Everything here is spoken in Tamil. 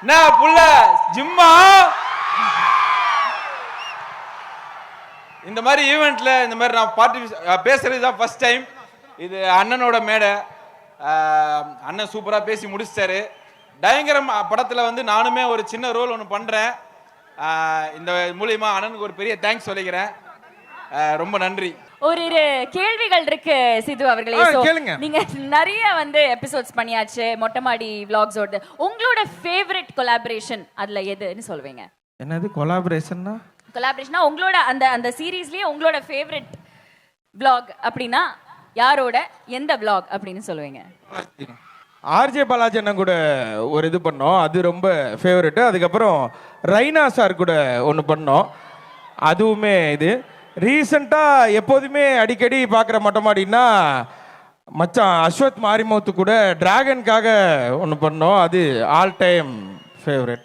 நான் புள்ள ஜிம்மா இந்த மாதிரி ஈவெண்ட்ல இந்த மாதிரி நான் பேசுறது தான் ஃபர்ஸ்ட் டைம். இது அண்ணனோட மேடை. அண்ணன் சூப்பரா பேசி முடிச்சிட்டாரு. பயங்கரம் படத்துல வந்து நானுமே ஒரு சின்ன ரோல் ஒன்று பண்றேன். இந்த மூலியமா அண்ணனுக்கு ஒரு பெரிய தேங்க்ஸ் சொல்லிக்கிறேன். ரொம்ப நன்றி. ஒரு கேள்விகள் இருக்கு சிது அவர்களே. நீங்க நிறைய வந்து எபிசோட்ஸ் பண்ணியாச்சு மொட்டைமாடி vlogs ஓட. உங்களோட ஃபேவரட் கொலாபரேஷன் அதுல எதுன்னு சொல்வீங்க? என்னது கொலாபரேஷன்னா? கொலாபரேஷனா உங்களோட அந்த அந்த சீரீஸ்லயே உங்களோட ஃபேவரட் vlog அப்படின்னா யாரோட எந்த vlog அப்படின்னு சொல்லுவீங்க? ஆர்ஜே பாலாஜி அண்ணன் கூட ஒரு இது பண்ணோம், அது ரொம்ப ஃபேவரெட்டு. அதுக்கப்புறம் ரைனா சார் கூட ஒன்று பண்ணோம், அதுவுமே இது. ரீசெண்டாக எப்போதுமே அடிக்கடி பார்க்குற மொட்டைமாடின்னா மச்சான் அஸ்வத் மாரிமௌத்து கூட டிராகனுக்காக ஒன்று பண்ணோம், அது ஆல் டைம் ஃபேவரெட்.